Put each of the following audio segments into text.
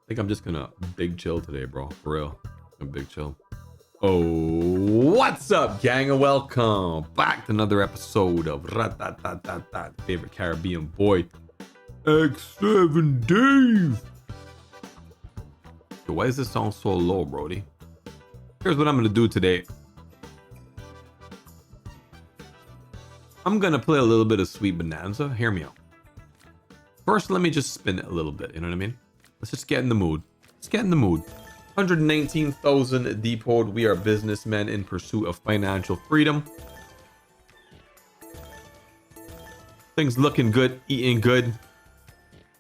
think I'm just gonna big chill today, bro. For real. A big chill. Oh, what's up, gang? And welcome back to another episode of Ratatatat, favorite Caribbean boy, X7 Dave. Yo, why is this sound so low, Brody? Here's what I'm gonna do today. I'm gonna play a little bit of Sweet Bonanza. Hear me out. First, let me just spin it a little bit. You know what I mean? Let's just get in the mood. Let's get in the mood. 119,000 depot. We are businessmen in pursuit of financial freedom. Things looking good, eating good,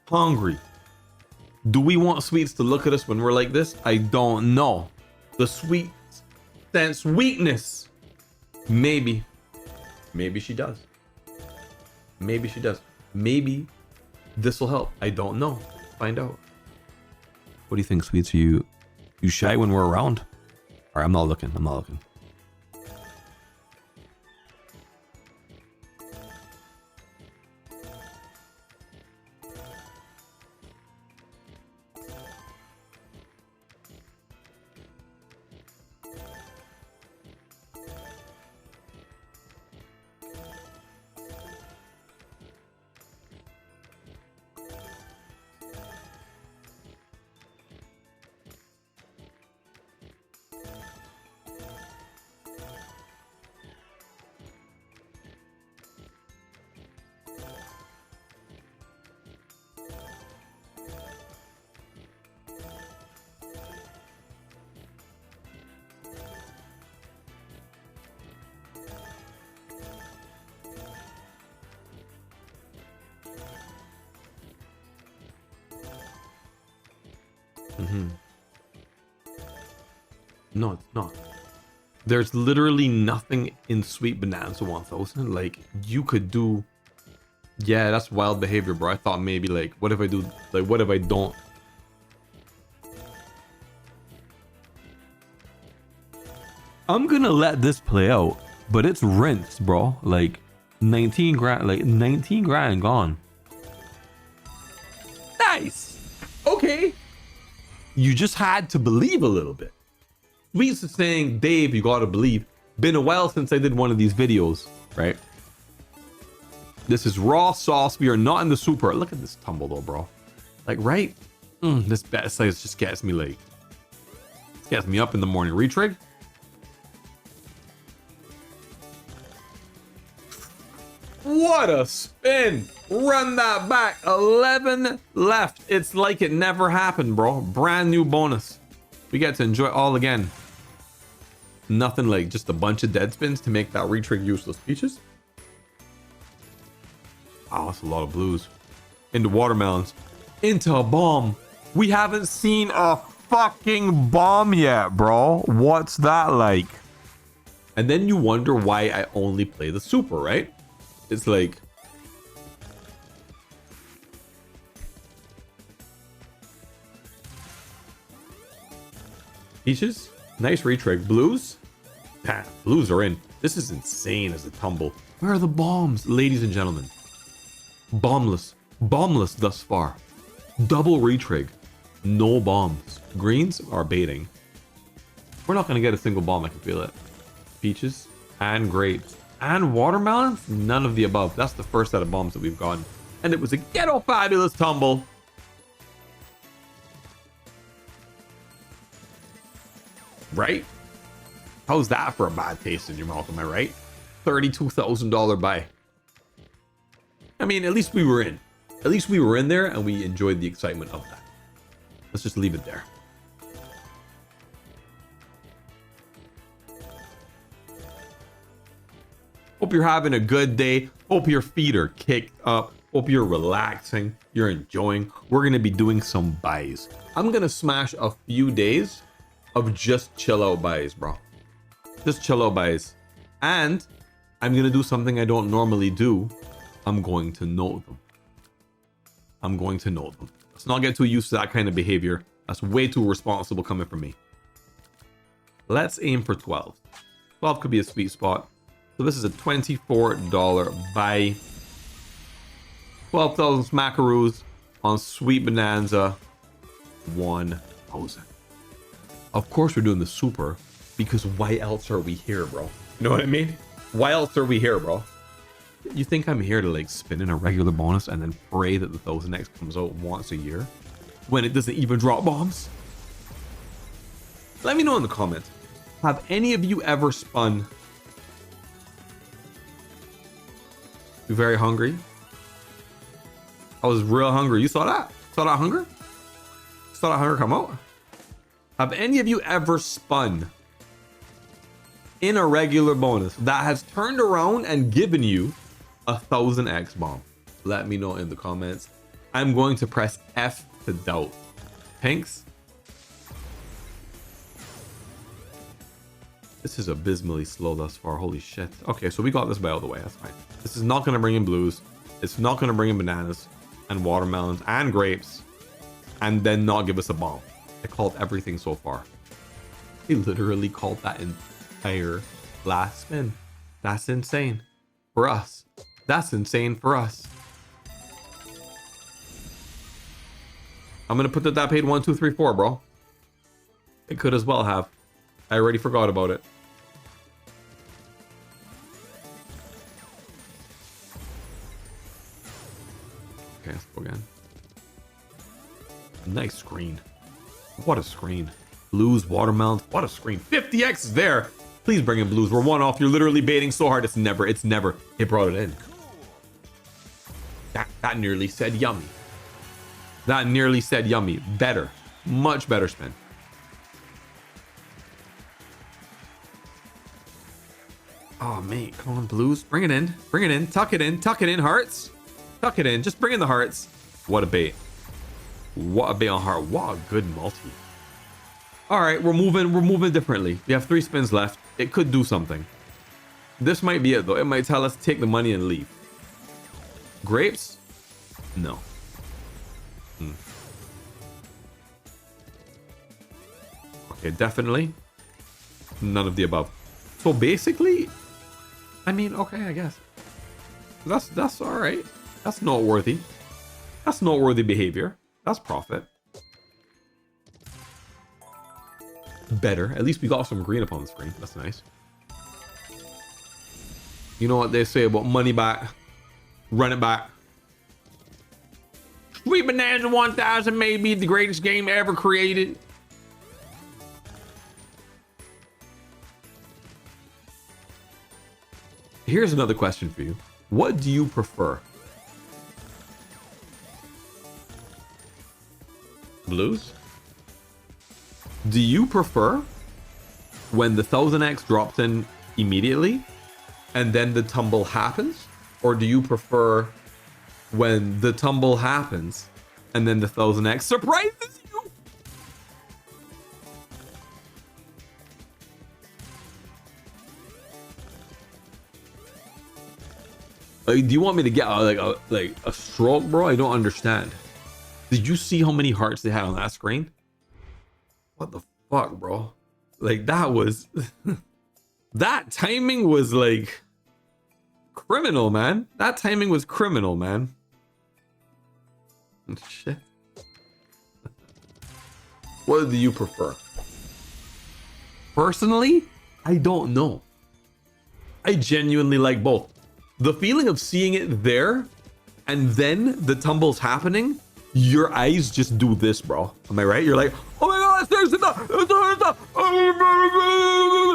hungry. Do we want sweets to look at us when we're like this? I don't know. The sweet sense weakness. Maybe she does. Maybe she does. Maybe this will help. I don't know. Find out. What do you think, sweets? Are you shy when we're around? All right, I'm not looking. No, it's not. There's literally nothing in Sweet Bonanza 1000. Like, you could do... Yeah, that's wild behavior, bro. I thought maybe, like, what if I do... Like, what if I don't... I'm gonna let this play out, but it's rinsed, bro. Like, 19 grand... Like, 19 grand gone. Nice! Okay. You just had to believe a little bit. Sweets is saying, Dave, you gotta believe. Been a while since I did one of these videos, right? This is raw sauce. We are not in the super. Look at this tumble though, bro. Like, right? This bet size just gets me like, gets me up in the morning. Retrig. What a spin. Run that back. 11 left. It's like it never happened, bro. Brand new bonus. We get to enjoy it all again. Nothing like just a bunch of dead spins to make that retrig useless. Peaches. Wow, that's a lot of blues. Into watermelons. Into a bomb. We haven't seen a fucking bomb yet, bro. What's that like? And then you wonder why I only play the super, right? It's like... Peaches, nice retrig. Blues, blues are in. This is insane as a tumble. Where are the bombs, ladies and gentlemen? Bombless thus far. Double retrig, no bombs. Greens are baiting. We're not gonna get a single bomb. I can feel it. Peaches and grapes and watermelons. None of the above. That's the first set of bombs that we've gotten, and it was a ghetto fabulous tumble. Right? How's that for a bad taste in your mouth? Am I right? $32,000 buy. I mean, at least we were in. At least we were in there and we enjoyed the excitement of that. Let's just leave it there. Hope you're having a good day. Hope your feet are kicked up. Hope you're relaxing. You're enjoying. We're going to be doing some buys. I'm going to smash a few days of just chill out buys, bro. Just chill out buys. And I'm gonna do something I don't normally do. I'm going to note them. Let's not get too used to that kind of behavior. That's way too responsible coming from me. Let's aim for 12. 12 could be a sweet spot. So this is a $24 buy. 12,000 smackaroos on Sweet Bonanza. 1,000. Of course we're doing the super, because why else are we here, bro? You know what I mean? Why else are we here, bro? You think I'm here to like spin in a regular bonus and then pray that the 1000x comes out once a year when it doesn't even drop bombs? Let me know in the comments. Have any of you ever spun? You very hungry? I was real hungry. You saw that? Saw that hunger? Saw that hunger come out? Have any of you ever spun in a regular bonus that has turned around and given you a 1000x bomb? Let me know in the comments. I'm going to press F to doubt. Pinks? This is abysmally slow thus far. Holy shit. Okay, so we got this by out of the way. That's fine. This is not going to bring in blues. It's not going to bring in bananas and watermelons and grapes and then not give us a bomb. I called everything so far. He literally called that entire last spin. That's insane for us. That's insane for us. I'm gonna put that paid 1, 2, 3, 4, bro. It could as well have. I already forgot about it. Okay, let's go again. Nice screen. What a screen. Blues, watermelons, what a screen. 50x is there. Please bring in blues. We're one off. You're literally baiting so hard. It's never. It brought it in. That nearly said yummy. That nearly said yummy. Better. Much better spin. Oh, mate. Come on, blues. Bring it in. Bring it in. Tuck it in. Tuck it in, hearts. Tuck it in. Just bring in the hearts. What a bait. What a bait on heart. What a good multi. All right, we're moving differently. We have 3 spins left. It could do something. This might be it though. It might tell us to take the money and leave. Grapes? No. Okay, definitely none of the above. So basically, I mean, okay, I guess that's all right. That's noteworthy. That's noteworthy behavior. That's profit. Better. At least we got some green up on the screen. That's nice. You know what they say about money back, run it back. Sweet Bonanza 1000 may be the greatest game ever created. Here's another question for you. What do you prefer? Blues? Do you prefer when the 1000x drops in immediately and then the tumble happens? Or do you prefer when the tumble happens and then the 1000x surprises you? Like, do you want me to get like a stroke, bro? I don't understand. Did you see how many hearts they had on that screen? What the fuck, bro? Like, that was that timing was like criminal, man. That timing was criminal, man. Shit. What do you prefer? Personally, I don't know. I genuinely like both. The feeling of seeing it there and then the tumbles happening, your eyes just do this, bro. Am I right? You're like, oh my god, there's enough.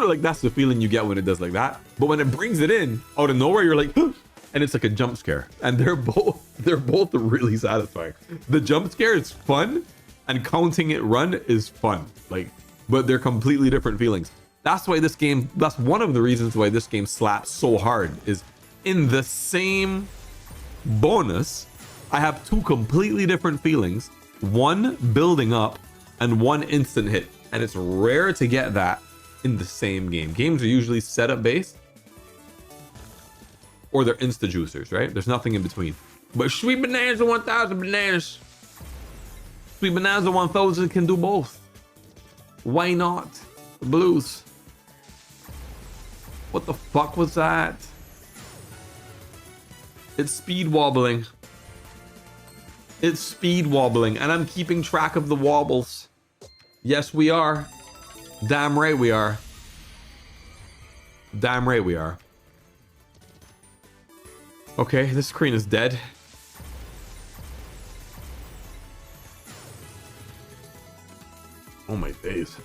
Like, that's the feeling you get when it does like that. But when it brings it in out of nowhere, you're like, and it's like a jump scare. And they're both really satisfying. The jump scare is fun and counting it run is fun. Like, but they're completely different feelings. That's why this game, that's one of the reasons why this game slaps so hard, is in the same bonus, I have 2 completely different feelings, one building up and one instant hit. And it's rare to get that in the same game. Games are usually setup based or they're insta juicers, right? There's nothing in between. But Sweet Bonanza 1000 bananas. Sweet Bonanza 1000 can do both. Why not? The blues. What the fuck was that? It's speed wobbling. It's speed wobbling, and I'm keeping track of the wobbles. Yes, we are. Damn right we are. Damn right we are. Okay, this screen is dead. Oh my days.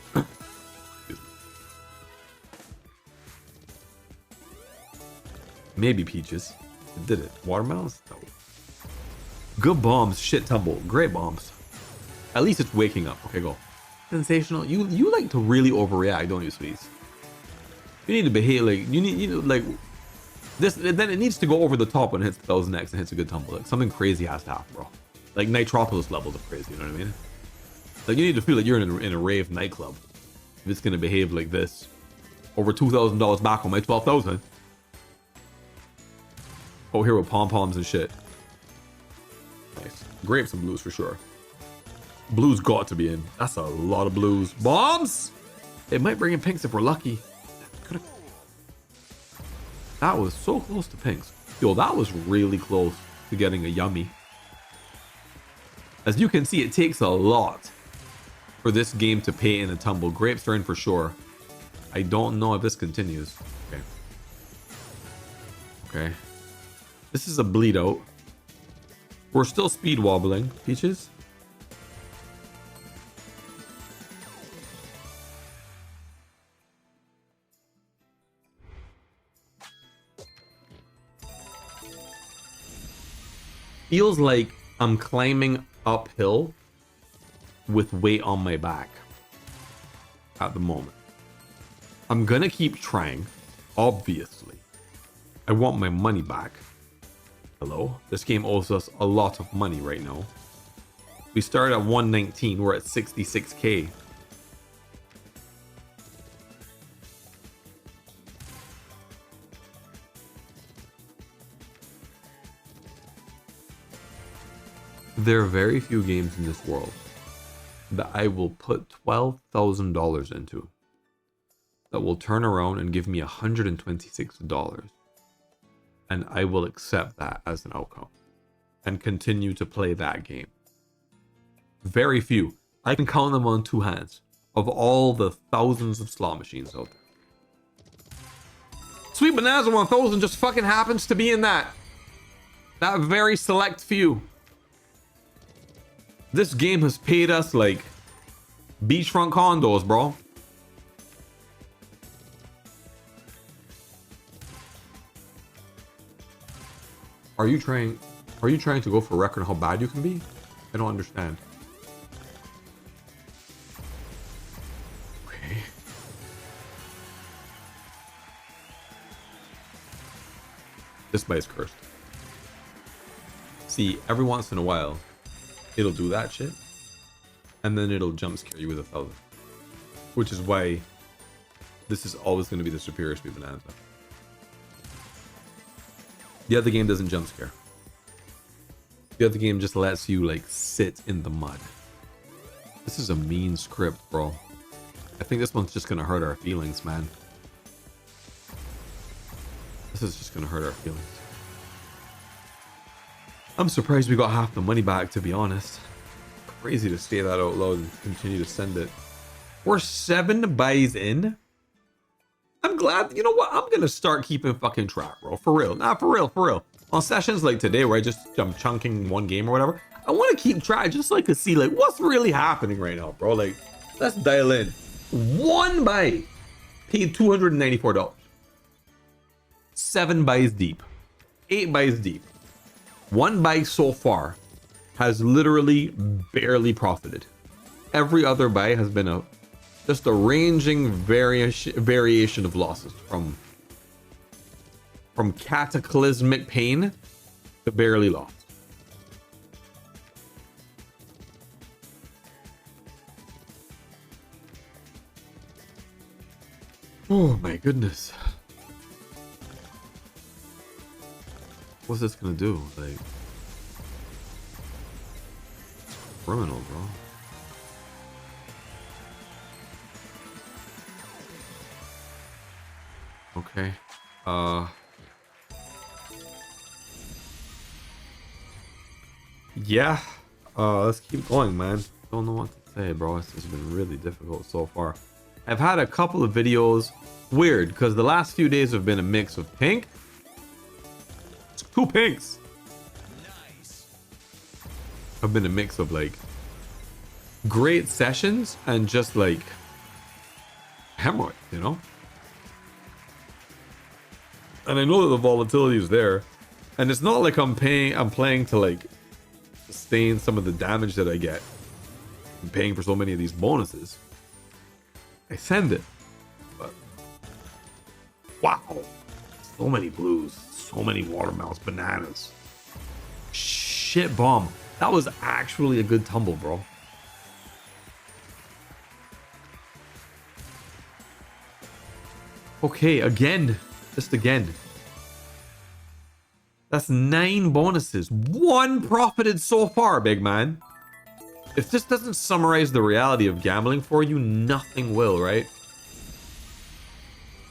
Maybe peaches. It did it. Watermelons? No. Good bombs. Shit tumble. Great bombs. At least it's waking up. Okay, go. Sensational. You like to really overreact, don't you, Sweets? You need to behave like you need like this. Then it needs to go over the top when it hits those next and hits a good tumble. Like something crazy has to happen, bro. Like Nitropolis levels of crazy. You know what I mean? Like you need to feel like you're in a rave nightclub. If it's gonna behave like this, over $2,000 back on my 12,000. Oh, here with pom poms and shit. Nice. Grapes and blues for sure. Blues got to be in. That's a lot of blues. Bombs! It might bring in pinks if we're lucky. That was so close to pinks. Yo, that was really close to getting a yummy. As you can see, it takes a lot for this game to pay in a tumble. Grapes are in for sure. I don't know if this continues. Okay. Okay. This is a bleed out. We're still speed wobbling. Peaches? Feels like I'm climbing uphill with weight on my back at the moment. I'm gonna keep trying, obviously. I want my money back. Hello? This game owes us a lot of money right now. We started at 119, we're at 66k. There are very few games in this world that I will put $12,000 into that will turn around and give me $126, and I will accept that as an outcome and continue to play that game. Very few. I can count them on two hands of all the thousands of slot machines out there. Sweet Bonanza 1000 just fucking happens to be in that very select few. This game has paid us like beachfront condos, bro. Are you trying to go for a record on how bad you can be? I don't understand. Okay. This bite's cursed. See, every once in a while, it'll do that shit, and then it'll jump scare you with 1,000, which is why this is always going to be the superior Speed Bonanza. The other game doesn't jump scare. The other game just lets you like sit in the mud. This is a mean script, bro. I think this one's just gonna hurt our feelings, man. This is just gonna hurt our feelings. I'm surprised we got half the money back, to be honest. Crazy to say that out loud and continue to send it. We're 7 buys in. I'm glad, you know what? I'm gonna start keeping fucking track, bro. For real. Nah, for real, for real. On sessions like today where I'm chunking one game or whatever, I want to keep track just like to see like what's really happening right now, bro. Like, let's dial in. 1 buy paid $294. 7 buys deep. 8 buys deep. 1 buy so far has literally barely profited. Every other buy has been just a ranging variation of losses from cataclysmic pain to barely lost. Oh my goodness. What's this gonna do? Like, criminal, bro. Okay. Yeah. Let's keep going, man. Don't know what to say, bro. This has been really difficult so far. I've had a couple of videos. Weird, because the last few days have been a mix of pink. It's 2 pinks. Have been a mix of like great sessions and just like hemorrhoid, you know? And I know that the volatility is there. And it's not like I'm playing to like sustain some of the damage that I get. I'm paying for so many of these bonuses. I send it. But wow. So many blues. So many watermelons. Bananas. Shit bomb. That was actually a good tumble, bro. Okay, again. Just again. That's 9 bonuses. 1 profited so far, big man. If this doesn't summarize the reality of gambling for you, nothing will, right?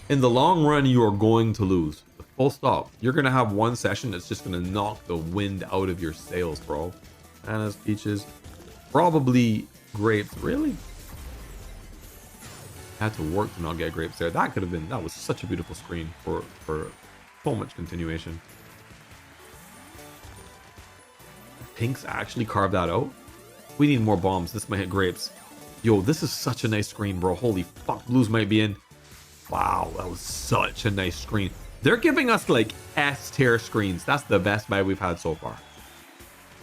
In the long run, you are going to lose. Full stop. You're going to have one session that's just going to knock the wind out of your sails, bro. Bananas, peaches, probably grapes. Really? Had to work to not get grapes there. That could have been, that was such a beautiful screen for so much continuation. Pinks actually carved that out. We need more bombs. This might hit grapes. Yo, this is such a nice screen, bro. Holy fuck, blues might be in. Wow, that was such a nice screen. They're giving us like S tier screens. That's the best buy we've had so far.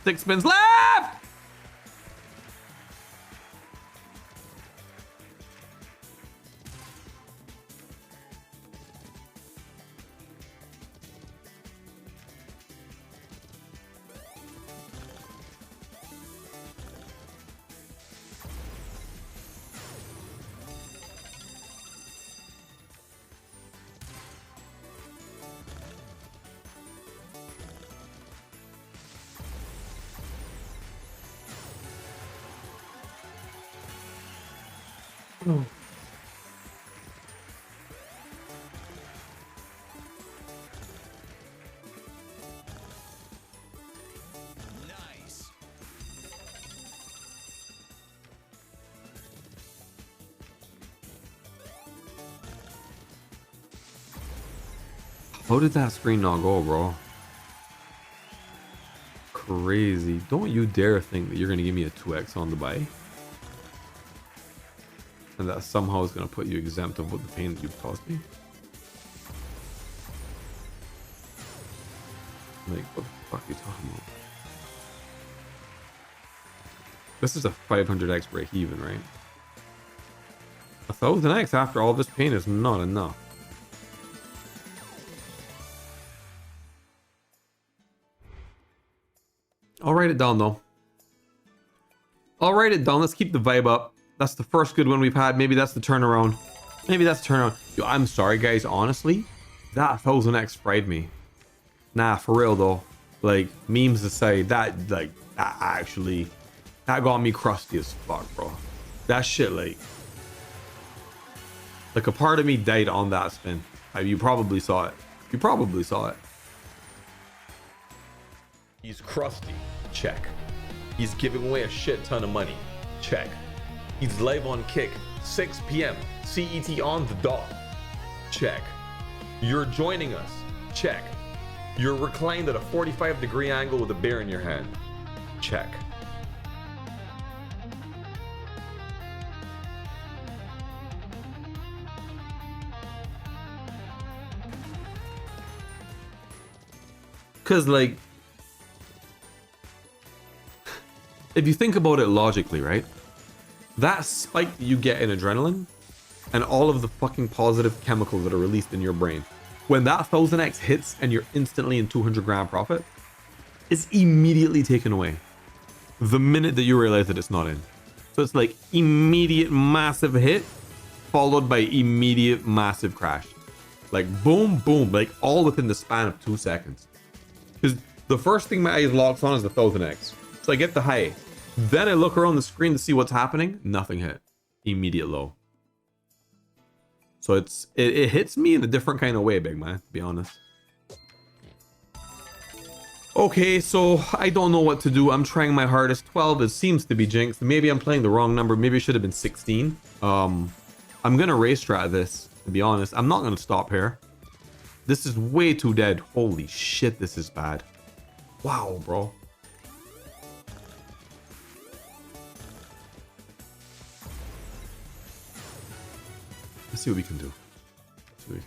6 spins left. Oh. Nice. How did that screen not go, bro? Crazy. Don't you dare think that you're going to give me a 2x on the buy. And that somehow is going to put you exempt of what the pain that you've caused me. Like, what the fuck are you talking about? This is a 500x break even, right? 1000x after all this pain is not enough. I'll write it down though. I'll write it down. Let's keep the vibe up. That's the first good one we've had. Maybe that's the turnaround. Maybe that's the turnaround. Yo, I'm sorry, guys. Honestly, that 1000x fried me. Nah, for real though. Like, memes aside, that actually, that got me crusty as fuck, bro. That shit, like a part of me died on that spin. You probably saw it. You probably saw it. He's crusty. Check. He's giving away a shit ton of money. Check. He's live on Kick, 6 p.m. CET on the dot. Check. You're joining us. Check. You're reclined at a 45-degree angle with a beer in your hand. Check. Because, like, if you think about it logically, right? That spike that you get in adrenaline and all of the fucking positive chemicals that are released in your brain, when that 1000x hits and you're instantly in 200 grand profit, is immediately taken away the minute that you realize that it's not in. So it's like immediate massive hit followed by immediate massive crash. Like boom, boom, like all within the span of 2 seconds. Because the first thing my eyes locks on is the 1000x. So I get the high. Then I look around the screen to see what's happening. Nothing hit. Immediate low. So it hits me in a different kind of way, big man, to be honest. Okay, so I don't know what to do. I'm trying my hardest. 12 is seems to be jinxed. Maybe I'm playing the wrong number. Maybe it should have been 16. I'm gonna race strat this, to be honest. I'm not gonna stop here. This is way too dead. Holy shit, this is bad. Wow, bro. Let's see what we can do. Let's see what we can...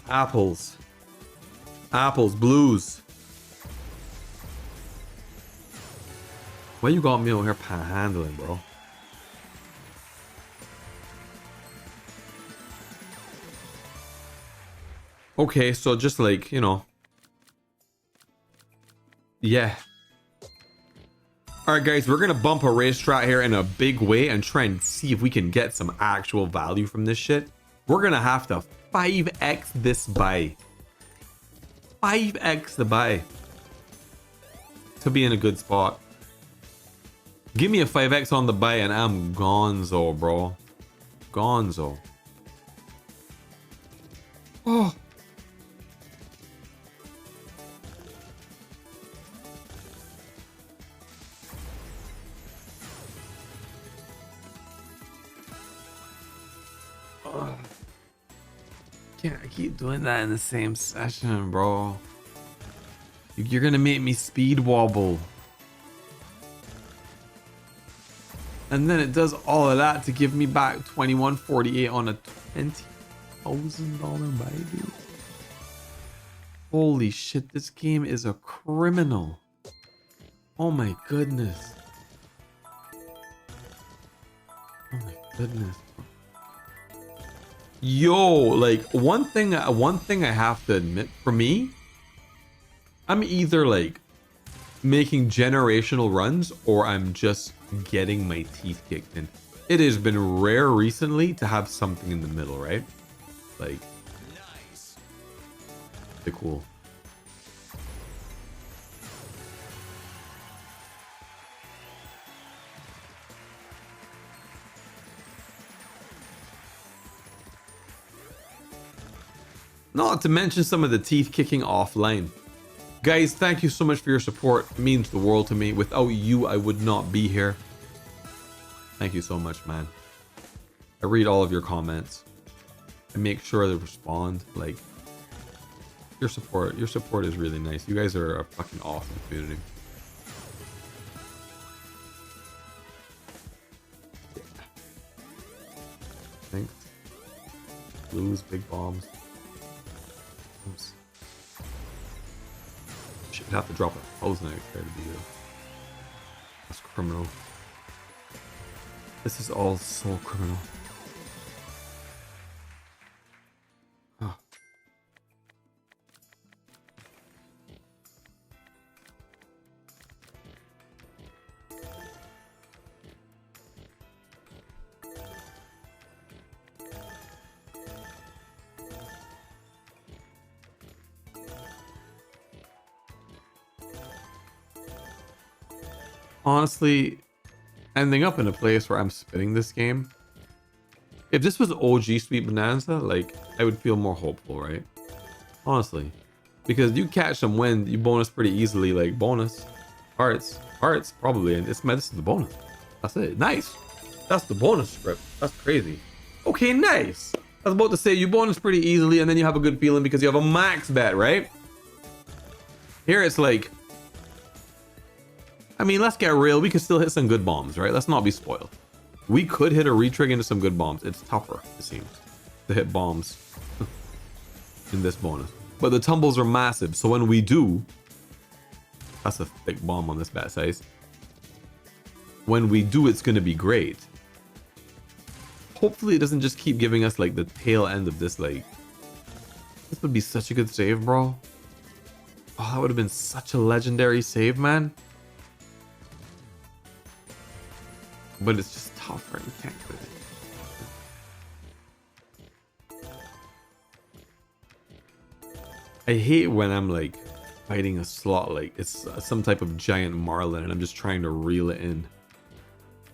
Apples. Apples, blues. Why you got me over here panhandling, bro? Okay, so just like, you know. Yeah. Alright guys, we're gonna bump a race strat here in a big way and try and see if we can get some actual value from this shit. We're gonna have to 5x this buy. 5x the buy. To be in a good spot. Give me a 5x on the buy and I'm gonzo, bro. Gonzo. Oh. Can't keep doing that in the same session, bro. You're gonna make me speed wobble. And then it does all of that to give me back 2148 on a $20,000 buy, dude. Holy shit, this game is a criminal. Oh my goodness. Oh my goodness. Yo, like one thing I have to admit, for me, I'm either like making generational runs or I'm just getting my teeth kicked in. It has been rare recently to have something in the middle, right? Like, Nice. pretty cool. Not to mention some of the teeth kicking offline. Guys, thank you so much for your support. It means the world to me. Without you, I would not be here. Thank you so much, man. I read all of your comments. I make sure to respond. Like, your support is really nice. You guys are a fucking awesome community. Yeah. Thanks. Blues, big bombs. Oops. Should have to drop 1,000 out there to be here. That's criminal. This is all so criminal. Oh. Honestly, ending up in a place where I'm spinning this game. If this was OG Sweet Bonanza, like, I would feel more hopeful, right? Honestly. Because you catch some wind, you bonus pretty easily, like bonus. Hearts, probably, and this is the bonus. That's it. Nice. That's the bonus script. That's crazy. Okay, nice. I was about to say you bonus pretty easily and then you have a good feeling because you have a max bet, right? Here it's like, I mean, let's get real. We could still hit some good bombs, right? Let's not be spoiled. We could hit a retrig into some good bombs. It's tougher, it seems, to hit bombs in this bonus. But the tumbles are massive. So when we do, that's a thick bomb on this bat size. When we do, it's going to be great. Hopefully it doesn't just keep giving us like the tail end of this. Like, this would be such a good save, bro. Oh, that would have been such a legendary save, man. But it's just tough, right? We can't do it. I hate when I'm like fighting a slot like it's some type of giant marlin and I'm just trying to reel it in.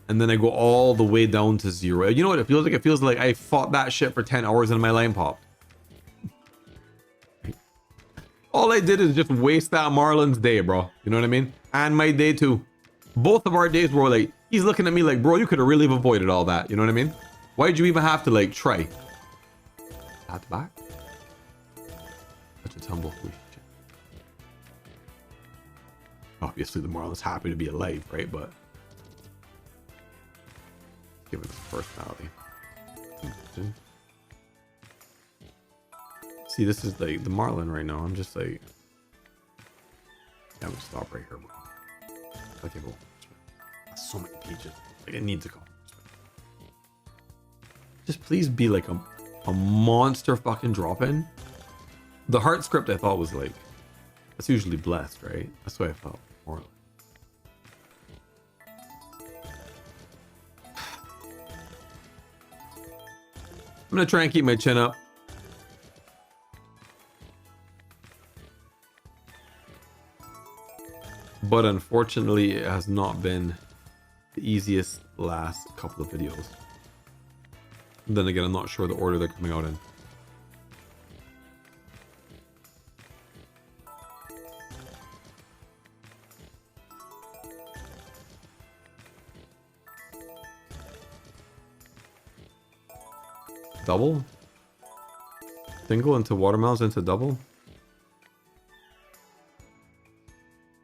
and then I go all the way down to 0. You know what it feels like? It feels like I fought that shit for 10 hours and my line popped. All I did is just waste that Marlon's day, bro. You know what I mean? And my day too. Both of our days were like, he's looking at me like, bro, you could have really avoided all that. You know what I mean? Why'd you even have to like try? At the back. Such a tumble. Obviously the Marlon's happy to be alive, right? But give it his personality. See, this is like the Marlin right now. I'm just like, I'm gonna stop right here, bro. Okay, go. So many pages. Like, it needs to go. Just please be like a monster fucking drop in. The heart script I thought was like, that's usually blessed, right? That's what I felt more like. I'm gonna try and keep my chin up. But unfortunately, it has not been the easiest last couple of videos. And then again, I'm not sure the order they're coming out in. Double? Single into watermelons into double?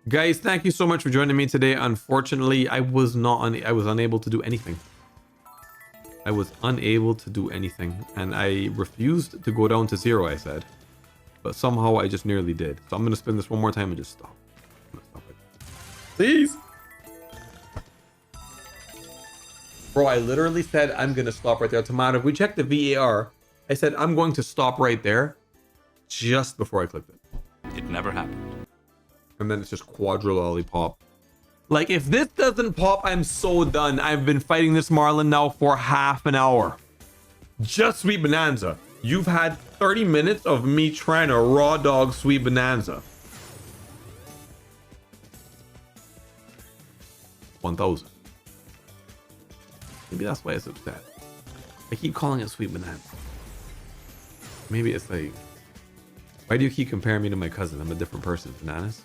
Guys, thank you so much for joining me today. Unfortunately, I was unable to do anything. I was unable to do anything, and I refused to go down to 0, I said. But somehow I just nearly did. So I'm gonna spin this one more time and just stop. I'm gonna stop it. Please. Bro, I literally said I'm gonna stop right there. Tomato, if we check the VAR, I said I'm going to stop right there just before I clicked it. It never happened. And then it's just quadra lollipop. Like, if this doesn't pop, I'm so done. I've been fighting this Marlin now for half an hour. Just Sweet Bonanza. You've had 30 minutes of me trying to raw dog Sweet Bonanza. 1,000. Maybe that's why it's upset. I keep calling it Sweet Bonanza. Maybe it's like, why do you keep comparing me to my cousin? I'm a different person, Bananas.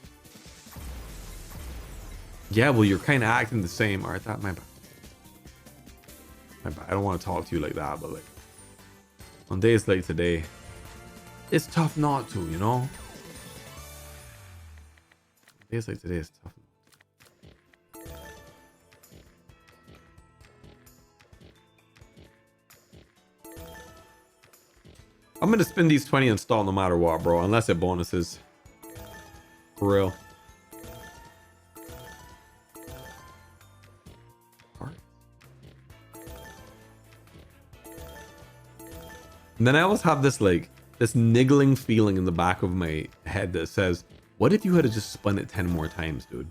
Yeah, well, you're kind of acting the same. All right, that my bad. My bad. I don't want to talk to you like that, but like on days like today, it's tough not to, you know. Days like today is tough. I'm gonna spin these 20 and stall no matter what, bro. Unless it bonuses. For real. And then I always have this like this niggling feeling in the back of my head that says, what if you had to just spun it 10 more times, dude?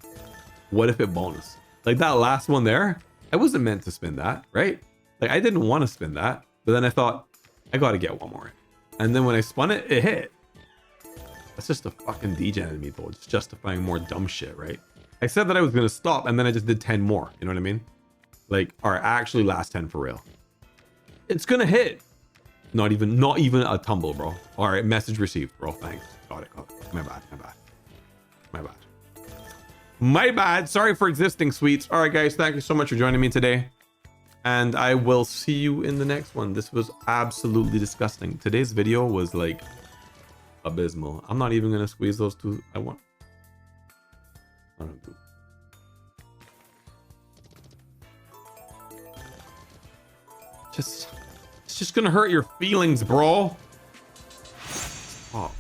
What if it bonus? Like that last one there, I wasn't meant to spin that, right? Like I didn't want to spin that, but then I thought I got to get one more. And then when I spun it, it hit. That's just a fucking degen in me though. It's justifying more dumb shit, right? I said that I was going to stop and then I just did 10 more. You know what I mean? Like, all right, actually last 10 for real. It's going to hit. Not even a tumble, bro. All right, message received, bro. Thanks. Got it. My bad. My bad. Sorry for existing, sweets. All right, guys. Thank you so much for joining me today. And I will see you in the next one. This was absolutely disgusting. Today's video was like abysmal. I'm not even going to squeeze those two. I don't do. It's just gonna hurt your feelings, bro. Oh.